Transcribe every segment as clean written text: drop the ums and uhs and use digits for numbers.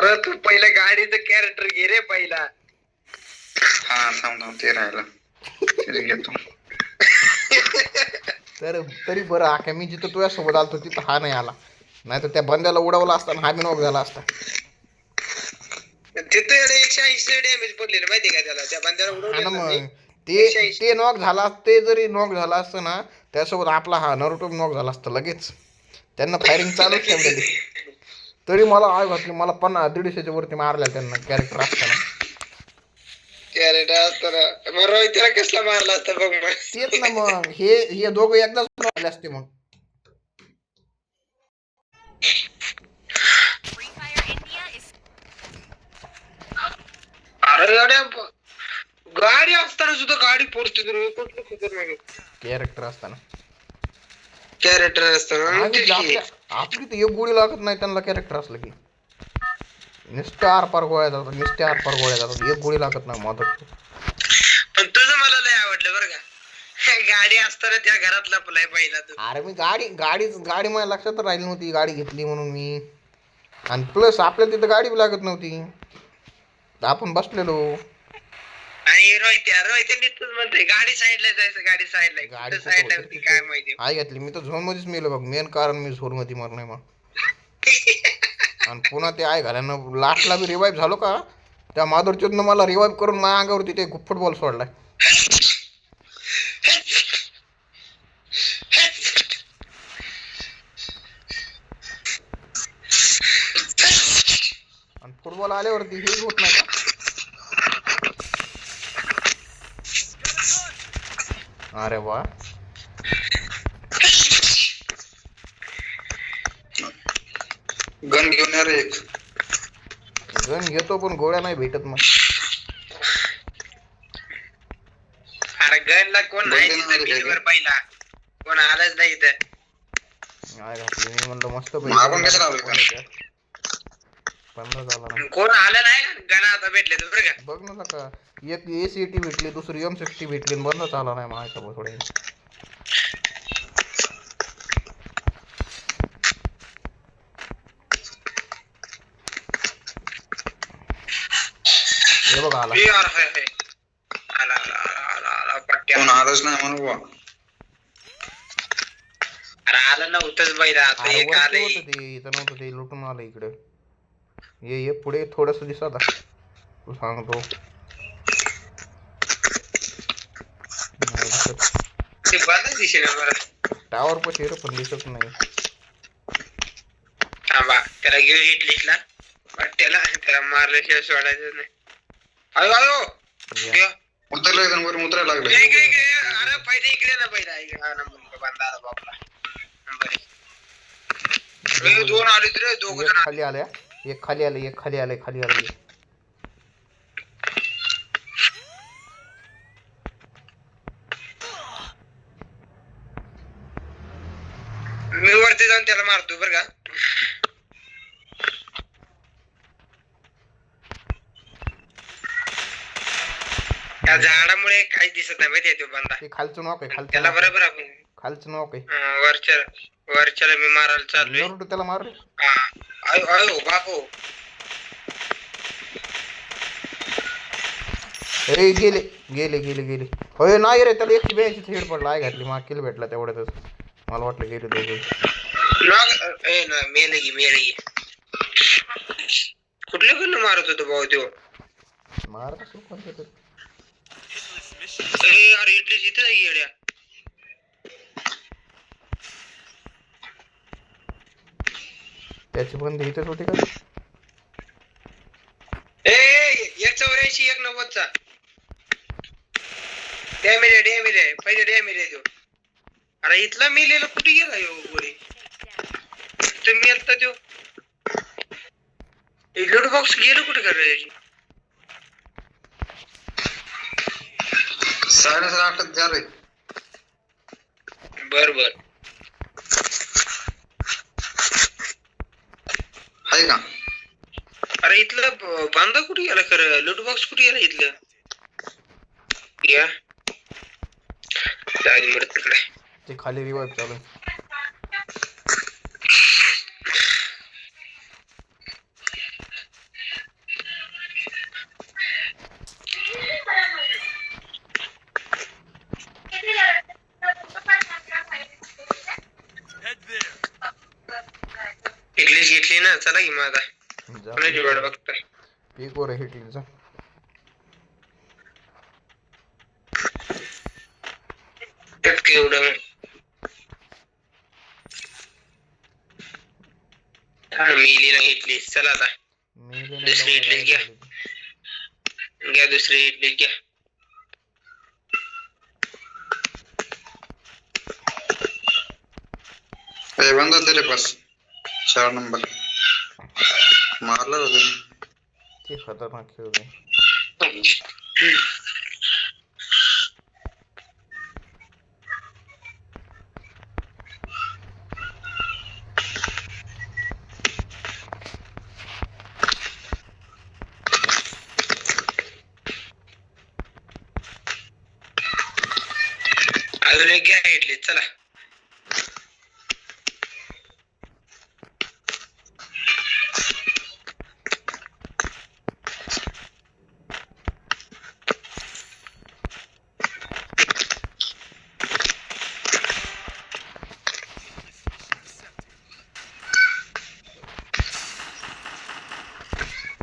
अरे तू पहिला गाडीचं कॅरेक्टर घे रे पहिला. हा थांब ते राहिलं तेच घेतो. तर तरी बरं आख्या मी जिथं तुझ्यासोबत आलतो तिथं हा नाही आला, नाही तर त्या बंद्याला उडवला असता हा बी नॉक झाला असता. तिथे 180 डॅमेज पडलेलं माहिती का त्याला, त्या बंद्याला हा ना उडवलं. मग ते नॉक झाला, ते जरी नॉक झाला असतं ना त्यासोबत आपला हा नरुटो नॉक झाला असतं लगेच. त्यांना फायरिंग चालूच ठेवलेली तरी मला आग घातली. मला 150-150च्या वरती मारल्या त्यांना कॅरेक्टर असताना. कॅरेक्टर असताना मग रोहितला कसला मारला असता बघ मग. तेच ना मग हे दोघं एकदाच झाले असते मग. अरे गाडी असताना सुद्धा गाडी पोचते खतरनाक कॅरेक्टर असताना. कॅरेक्टर असताना आपली तर एक गोळी लागत नाही त्यांना कॅरेक्टर असलं की. नुसतं आरपार गोळ्या जातात, नुसत्या आरपार गोळ्या जातात, एक गोळी लागत नाही मदत. पण तुझं मला लय आवडलं बरं का, गाडी असताना त्या घरात लपलाय पहिला तू. अरे मी गाडी माझ्या लक्षात राहिली नव्हती, गाडी घेतली म्हणून मी. आणि प्लस आपल्याला तिथं गाडी बी लागत नव्हती, आपण बसलेलो. आणि रोहित नीटच म्हणतोय गाडी साईडला जायचं, गाडी साईडला होती काय माहिती. आई घेतली मी तर झोन मध्येच मेलो बघ. मेन कारण मी झोन मध्ये मर नाही मग. आणि पुन्हा ते आई घाल्यानं लास्टला बी रिवाईव्ह झालो का, त्या माधुरचंदनं मला रिवाईव्ह करून माझ्या अंगावरती ते फुटबॉल सोडलाय. आणि फुटबॉल आल्यावरती हेच होत नाही का. अरे वा, गन घेऊन यार एक. गन घेतो पण गोळ्या नाही भेटत मग. अरे गनला कोण नाही तिथं पहिला, कोण आलंच नाही इथं. काय घातली मी म्हणलं मस्त आपण कसं लावलं पैसे. 15 झाला ना. कोण आलं नाही गणा आता भेटले तर बरं का. बघ ना का, एक ACT भेटली, दुसरी M60 भेटली, बंदच आला नाही माझ्यासोबत थोडे. हे बघ आला. कोण आलंच नाही म्हणून बा. अरे आलं नव्हतंच बैल, आता एक आलंय. ते इथं नव्हतं, ते लुटून आलं इकडे. ये पुढे थोडस दिसत तू सांगतो. ते बंद दिसेल मला. टावर पशी पण दिसत नाही. थांबा त्याला घेऊ हिट लिस्टला, त्याला मारल्याशिवाय सोडायचं नाही. अयो उतरलंय वर उतरायला लागलं. अरे पाहिजे इकडे ना पहिला बांधा बापला. दोन आले रे, दोघं खाली आल्या, एक खाली आलं, एक खाली आलंय, खाली आलं. मी वरती जाऊन त्याला मारतो बरं का. त्या झाडामुळे काही दिसत नाही माहिती तो बंदा. ते खालचं नॉक आहे, त्याला बरोबर आपण खालचं नॉक आहे. वरच्याला मी मारायला चाललोय. नरुटो त्याला मार रे. अयो बापू. अरे गेले. होय नाही रे, त्याला 182 हेड पडला. आई घातली, माग किल भेटला तेवढ्यातच. मला वाटलं गेले दोघे. मेले कुठल्या कडनं मारत होतो भाऊ तो. मारत असेल कोणत्या तरी. अरे इथलीच इथं नाही येड्या. त्याची बंदी इथेच होती का. 184 190चा डॅमेज आहे पहिले डॅमेज आहे तो. अरे इथला मेलेला कुठे गेला यो गोळी. मेलता तो लूट बॉक्स गेलो कुठे करायची. साडेच राखत जा रे. बर आहे का. अरे इथलं बांधा कुठे गेला खरं, लूट बॉक्स कुठे गेला इथलं. या ते खाली रिवाइव चालू. हिटलीस घेतली ना, चला की माझा जा कोणाची वाट बघताय? पीक वर हिटलीचा त्यात काय एवढं मिली ना हिटलीस. चला आता मेले दुसरी इडली घ्या. घ्या दुसरी इडली घ्या. बंदा तेरे पास 4 नंबर मारला होता. ते खतरनाक खेळ होते. अजून एक घ्या इडली. चला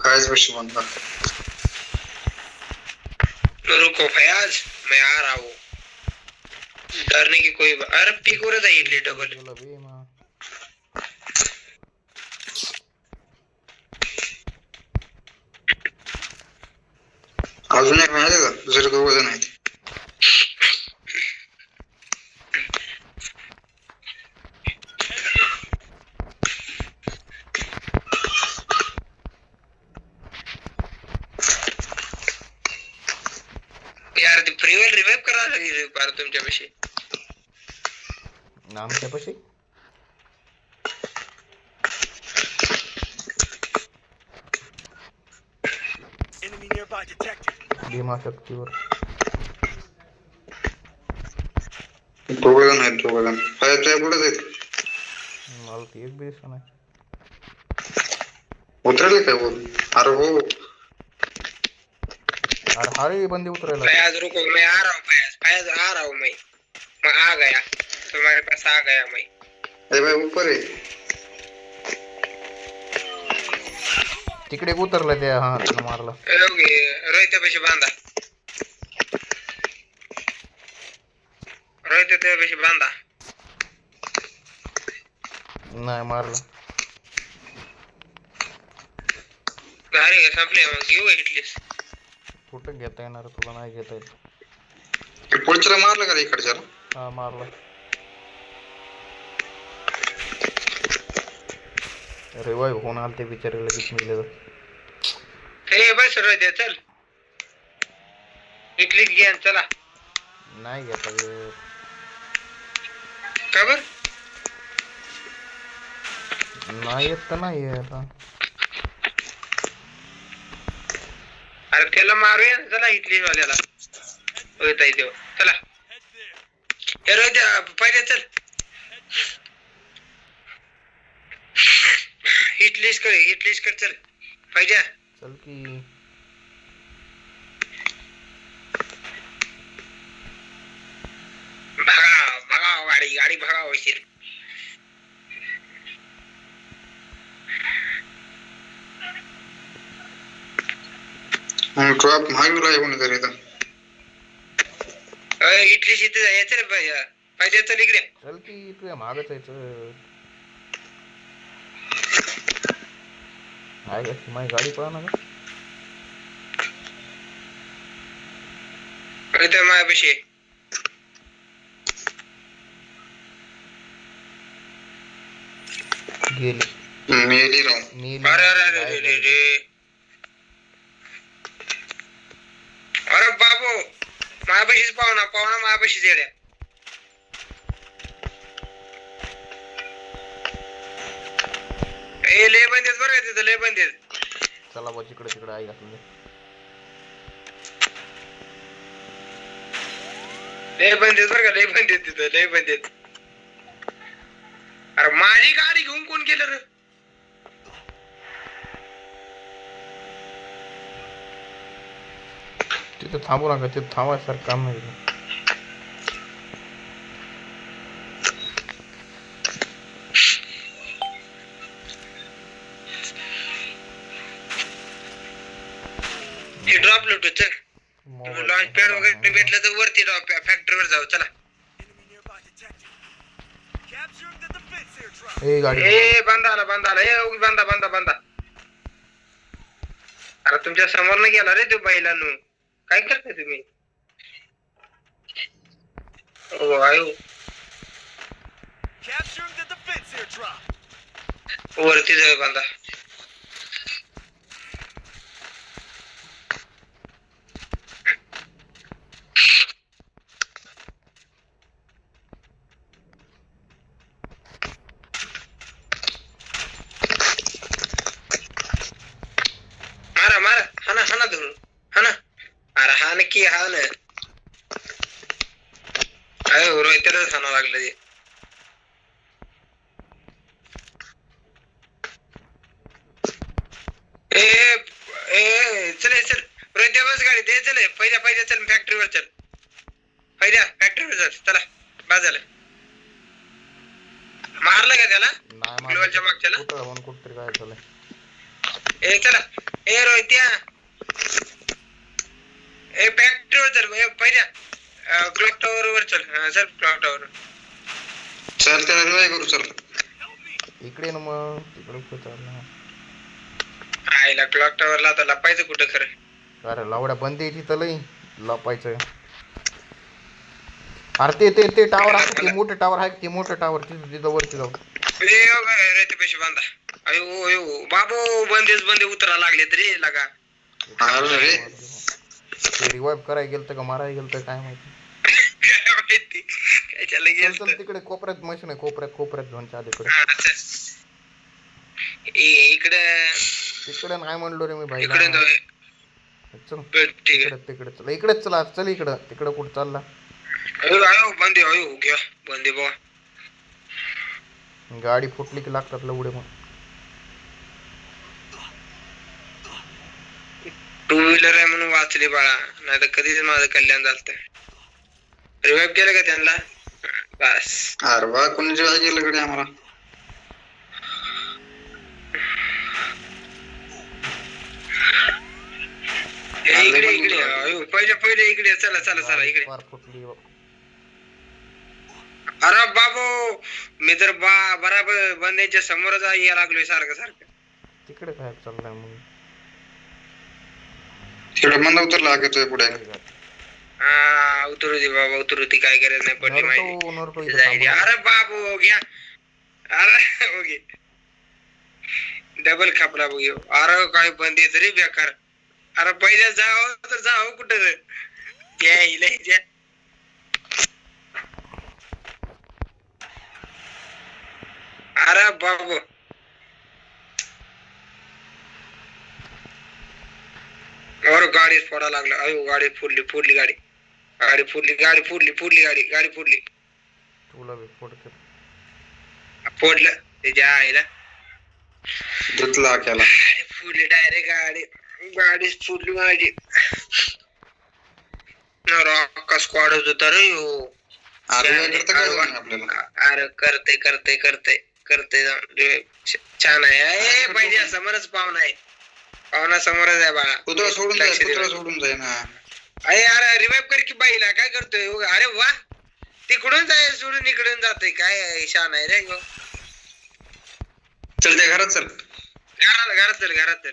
कायच वर्ष बंदा. रुको फयाज, मैं आ रहा हूँ. डरने की कोई अरे पीक वर आहे इडली डबल. बोला बे मा अजून एक माहिती का दुसरे 2 जण आहेत. यार ती फ्रीवेल रिवाइव करा लागली पार तुमच्यापाशी. आमच्यापाशी भीमा शक्तीवर 2 जण आहेत. 2 जण फायरच्या पुढेच आहेत. मला ती एक बी दिसत नाही. उतरले काय बोल. अरे हो अरे हारे बंदी उतरायला. फयाज रुको, मैं आ रहा हूँ. फयाज फयाज आ रहा हूँ मैं आ गया. तुम्हारे पास आ गया मैं. ए भाई ऊपर आहे. तिकडे उतरलं त्या हा त्यानं मारला. रोहित्यापाशी बांधा. रोहित्यापाशी बांधा. नाही मारला. अरे संपले मग घेऊ इटलीस. कुठं घेता येणार तुला. नाही घेता येत. पुढच्याला मारलं का रे इकडच्याला. हा मारला. रिवाइव होऊन आलं ते बिचारे लगेच मिळलं. ए बस रोहित्या चल इटलीस घ्या चला. नाही घेता येत. का बर? नाही येत तर नाही येत. अरे त्याला मारूया ना, चला इटलीस वाल्याला. होता येतो चला. हे रोहित्या पहिले चल. इटलीस कर चल. पाहिजे चल की भगाव गाडी भगाव होशील. ट्रॅप मागला आहे कोणीतरी इथं. इटलीस इथे जायचं रे पाहिजे चल इकडे. चल की तुझ्या मागच आहे. चल आहे का माझी गाडी पळा ना. इथं माझ्यापाशी गेली. मेली राव. मेली. अरे अरे अरे अरे अरे अरे. अरे बाबू माझ्यापाशीच पाहुणा माझ्यापाशीच येड्या. लय बंदेत बरं का तिथं लय बंदेत. चला बा जिकडे तिकडे आहे घातलं. लय बंदेत बरं का लय बंदेत तिथं लय बंदेत. अरे माझी गाडी घेऊन कोण गेलं रे? तिथं थांबू नका. तिथं थांबायसारखं काम नाही. हे ड्रॉप लुटू चल लॉन्च पॅड वगैरे भेटलं तर वरती ड्रॉप फॅक्टरीवर जाऊ चला ए गाडी ए बांधा ए उगी बांधा अरे तुमच्या समोर न गेला रे तू बैलांनो काय करताय तुम्ही ओ आयो वरती जाऊ बांधा मारा हाना धरून हाना अरे हा नक्की हा ना अरे रोहितलाच हाना लागलं ते चल रोहित बस गाडी दे चल पहिल्या चल फॅक्टरीवर चल पहिल्या फॅक्टरीवर चल चला बाजाला मारलं का त्याला ग्लोबलच्या मागच्याला कुठतरी काय झालं ए चला ए रोहित्या ए फॅक्टरीवर चल पहिल्या क्लॉक टॉवर वर चल चल क्लॉक टॉवर चल त्याला रिवाय करू चल इकडे ना मग तिकडे कुठं चालला आईला क्लॉक टॉवरला आता लपायचं कुठं खरं अरे लावड्या बंद आहे तिथं लई लपायचं अरे ते टावर आहे ते मोठे टावर आहे ते मोठे टावर तिथं वरती जाऊ रे ते पैसे बांधा अयो बाबू बंदे उतरा लागले तरी लगा अरे ते रिवाइव करायला गेलतं का मारायला गेलतं काय माहिती चल तिकडे कोपऱ्यात मशीन आहे कोपऱ्यात झोनच्या अलीकडे तिकडे नाही म्हणलो रे मी भाई चल तिकडे चल इकडेच चला चल इकडं तिकडं कुठं चालला बंदे बा गाडी फुटली की लागतात लवडे मग टू व्हीलर आहे म्हणून वाचले बाळा नाही तर कधीच माझं कल्याण झालं रिवाइव केलं का त्यांना बस अरे वा कोणी जेव्हा गेलं कडे आम्हाला इकडे पहिले इकडे चला इकडे अरे बाबू मी तर बराबर बंद्याच्या समोरच यायला लागलोय सारखं तिकडे काय चाललंय मग तिकडे मंद उतरला लागतोय पुढे उतरू दे बाबा उतरू दे काय करायचं नाही पडली माहिती अरे बाबू घ्या अरे ओके डबल खापला बघ अरे काय बंद येत रे बेकार अरे पहिल्या जाव कुठं द्या अरे बाबू और गाडी फोडा लागला अयो गाडी फुडली गाडी फुडली तुला बी फोडते फोडलं त्याच्या आईला दुतला केला फुडली डायरेक्ट गाडी फुडली माझी रॉका स्क्वॉड होता रे हो अरे करते छान आहे पाहिजे समोरच पाहुणा समोरच आहे बाळा कुत्रा सोडून जाय ना अरे रिवाइव कर की बाईला काय करतोय अरे वा तिकडून जाय सोडून इकडून जातोय काय शान आहे रे चल त्या घरात चल घरात चल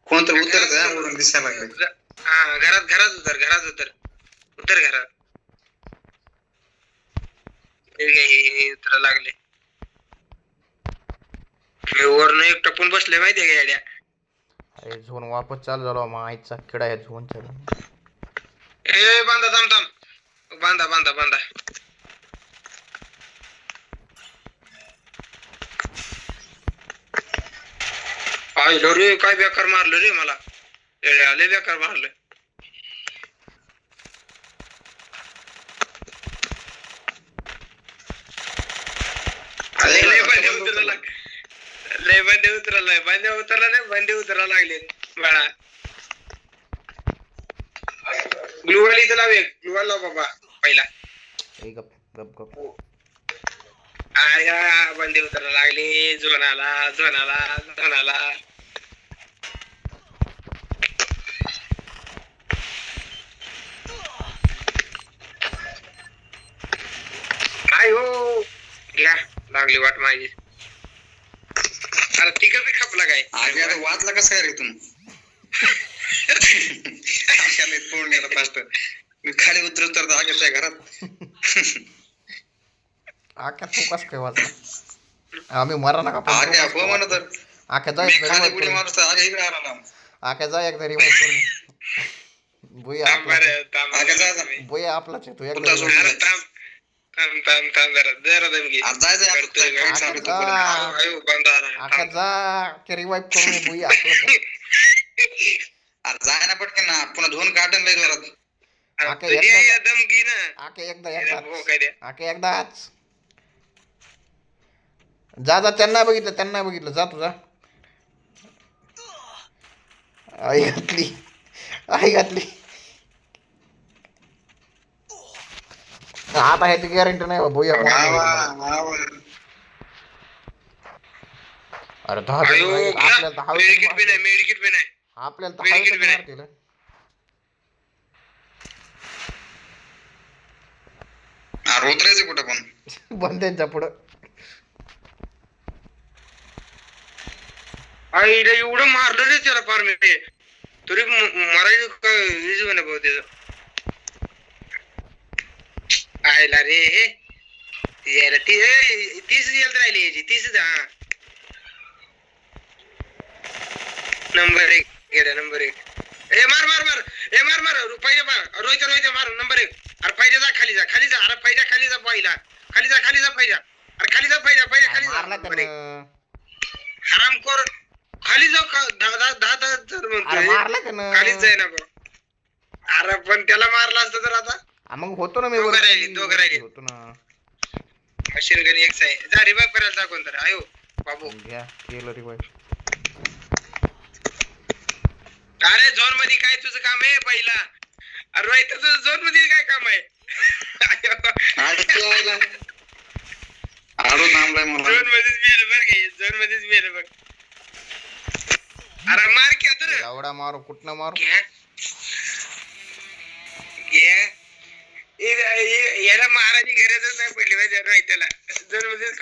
कोणतं उतरत दिसायला लागलं हा घरात उतर घरात उतरा लागले वरनं एक टपून बसले माहितीये का येड्या अरे झोन वापस चालू झाला मग आईचा किडा आहे झोन ए बांधा बांधा आयलो रे काय बेकार मारलं रे मला आले बेकार मारलं बंदे उतरा लागले बाळा ग्लुवाल इथं लाव ग्लुवाल लाव बाबा पहिला बंदे उतरा लागले झोनाला अयो घ्या लागली वाट माझी. अरे तिघ बी खपला काय आगे आता वाचला कसं काय रे तू आग्याला तोंड गेला फास्ट. मी खाली उतरत तर आग्याच्या घरात. आख्या तू कस काय वाचला आम्ही मरा नका पण आग्या हो म्हणत तर आख्या जा मी एकदा खाली revive उडी करून. मारतो तर आग्या इकडे आला ना. आख्या जा एकदा रिवाईव करून भुया आग्या जा भुया आपलाच आहे तू एकदा कुठला revive सोडून कर. थांब जरा दमगी आज जायचं करतोय आहे. गाडी सांगतो जा. तोपर्यंत. अयो बंधारा आख्या जा ते रिवाईव करून भुया आपलाच आहे. अरे जाय ना पटकन ना पुन्हा धुवून काढून लय जोरात. आख्या तुझी एकदा दमगी ना आख्या एकदा हो काय द्या आख्या एकदाच जा जा त्यांना बघितलं जा तुझा आई घातली आता ह्याची गॅरंटी नाही भुया वा, वा, वा. अरे दहा अयो आपल्याला दहा मेडिकेट बी नाही मेडिकेट बी नाही आपल्याला Medikit बी नाही. मारतील अरे उतरायचं कुठं पण बंद्यांच्या पुढं आईला एवढं मारलं रे त्याला फार मी तरी मरायचं काय इजी म्हणे भाऊ त्याचं आयला रे यायला तीस यायला राहिली याची 30 हा नंबर 1 गेला नंबर 1 ए मार पहिले रोहित मार नंबर 1 अरे पहिले जा खाली जा अरे पहिले खाली जा पहिला खाली जा पहिला अरे खाली जा पहिला खाली जा मारला नंबर 1. त्यानं हरामखोर खाली जाऊ का 10 अरे म्हणतोय मारला त्यानं खालीच जाय ना भाऊ अरे पण त्याला मारला असतं तर आता मग होतो ना मी दोघं वरती. राहिली, दोघं राहिली. होतो ना मशीन गन एक आहे जा रिवाइव करायला जा कोणतरी आयो बाबू घ्या केलं रिवाईव अरे झोन मध्ये काय तुझं काम आहे पहिला अरे रोहित तुझं झोन मध्ये काय काम आहे आज तू आला. आडू थांबलाय मला. झोन मध्येच मेलं बरं काय झोन मध्येच मेलं बघ अरे मार की आता एवढा मारू कुठनं मारू याला मारायची गरजच नाही पडली पाहिजे रोहितला झोन मध्येच